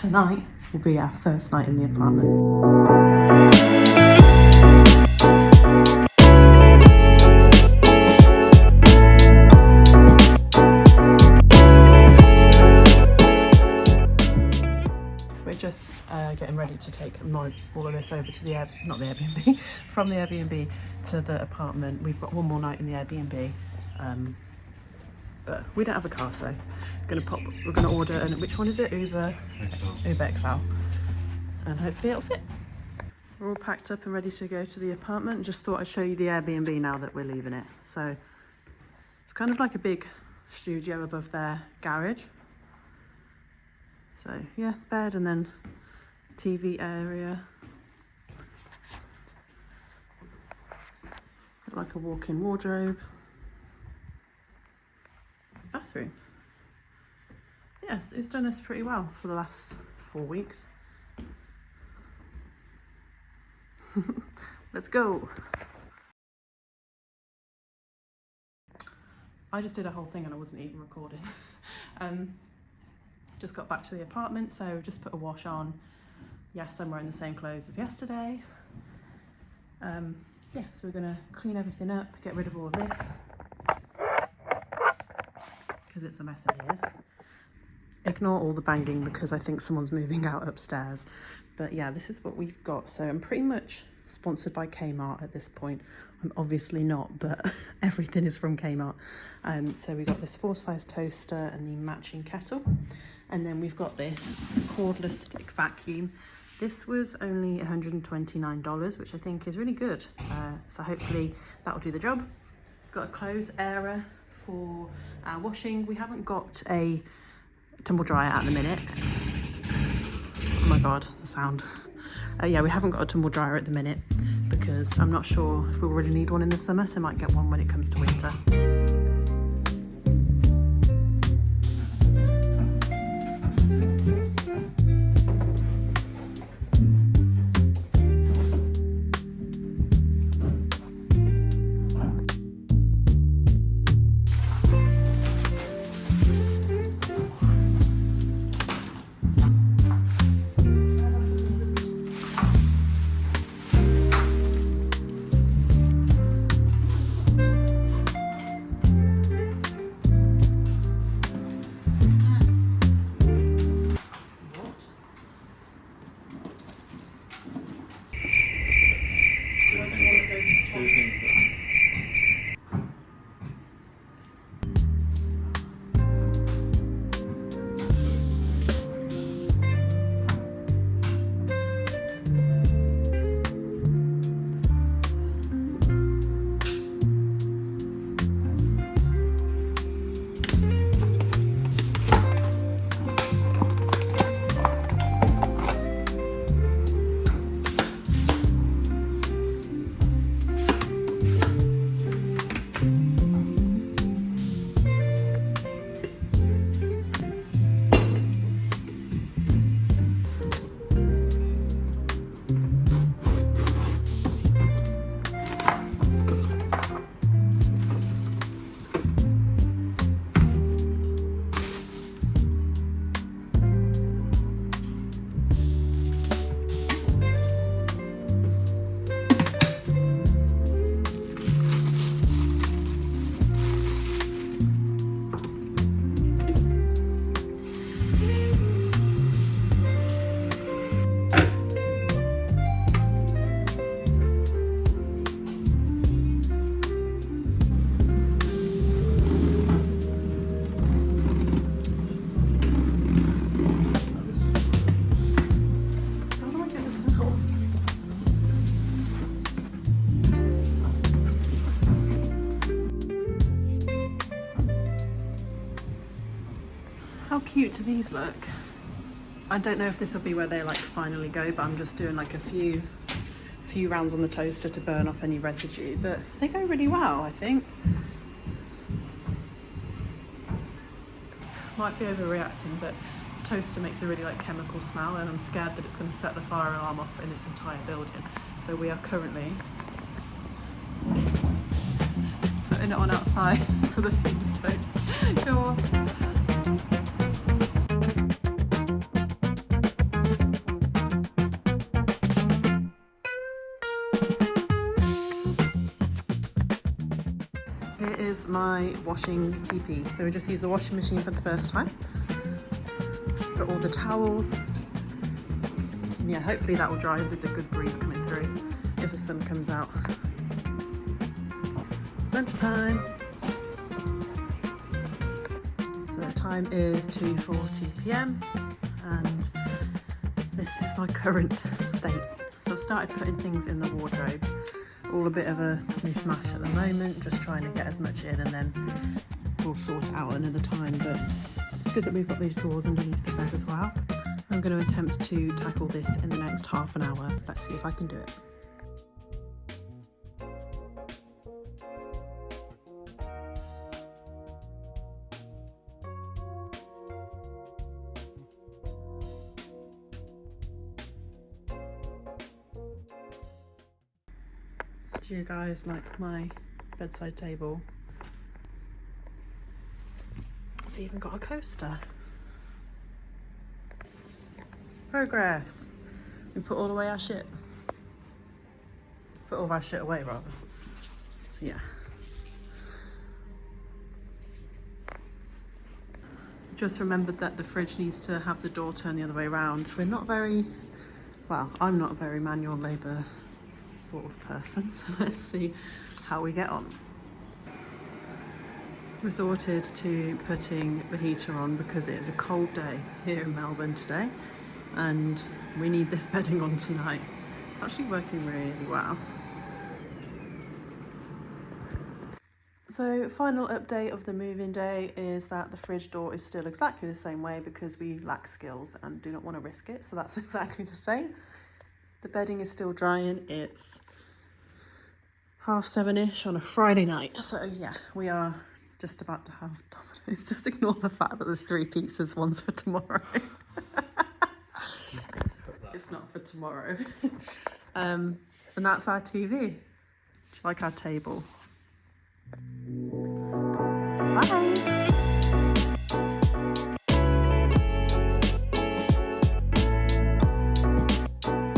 tonight will be our first night in the apartment. We're just getting ready to take all of this over to the not the Airbnb, from the Airbnb to the apartment. We've got one more night in the Airbnb, but we don't have a car, so we're gonna order, and which one is it? Uber XL, and hopefully it'll fit. We're all packed up and ready to go to the apartment. Just thought I'd show you the Airbnb now that we're leaving it. So it's kind of like a big studio above their garage. So yeah, bed and then TV area. Got like a walk-in wardrobe. Bathroom. Yes, it's done us pretty well for the last 4 weeks. Let's go. I just did a whole thing and I wasn't even recording. Just got back to the apartment, so just put a wash on. Yes, I'm wearing the same clothes as yesterday. Yeah, so we're gonna clean everything up, get rid of all of this, because it's a mess in here. Ignore all the banging because I think someone's moving out upstairs. But yeah, this is what we've got. So I'm pretty much sponsored by Kmart at this point. I'm obviously not, but everything is from Kmart. So we got this 4-size toaster and the matching kettle. And then we've got this cordless stick vacuum. This was only $129, which I think is really good. So hopefully that'll do the job. Got a clothes airer for our washing. We haven't got a tumble dryer at the minute. Oh my God, the sound. Yeah, we haven't got a tumble dryer at the minute because I'm not sure if we'll really need one in the summer, so I might get one when it comes to winter. How cute do these look? I don't know if this will be where they like finally go, but I'm just doing like a few rounds on the toaster to burn off any residue, but they go really well, I think. Might be overreacting, but the toaster makes a really like chemical smell, and I'm scared that it's going to set the fire alarm off in its entire building. So we are currently putting it on outside so the fumes don't go off. is my washing TP. So we just use the washing machine for the first time. Got all the towels. And yeah, hopefully that will dry with the good breeze coming through if the sun comes out. Lunchtime. So the time is 2:40 p.m. and this is my current state. So I've started putting things in the wardrobe. All a bit of a mishmash at the moment, just trying to get as much in, and then we'll sort it out another time. But it's good that we've got these drawers underneath the bed as well. I'm going to attempt to tackle this in the next half an hour. Let's see if I can do it. Do you guys like my bedside table? It's even got a coaster. Progress. We put all away our shit. Put all of our shit away rather. So yeah. Just remembered that the fridge needs to have the door turned the other way around. We're not very, well, I'm not a very manual labour sort of person, so let's see how we get on. Resorted to putting the heater on because it is a cold day here in Melbourne today and we need this bedding on tonight. It's actually working really well. So final update of the move-in day is that the fridge door is still exactly the same way because we lack skills and do not want to risk it, so that's exactly the same. The bedding is still drying. It's 7:30-ish on a Friday night. So yeah, we are just about to have Dominos. Just ignore the fact that there's 3 pizzas, one's for tomorrow. It's not for tomorrow. And that's our TV. Do you like our table?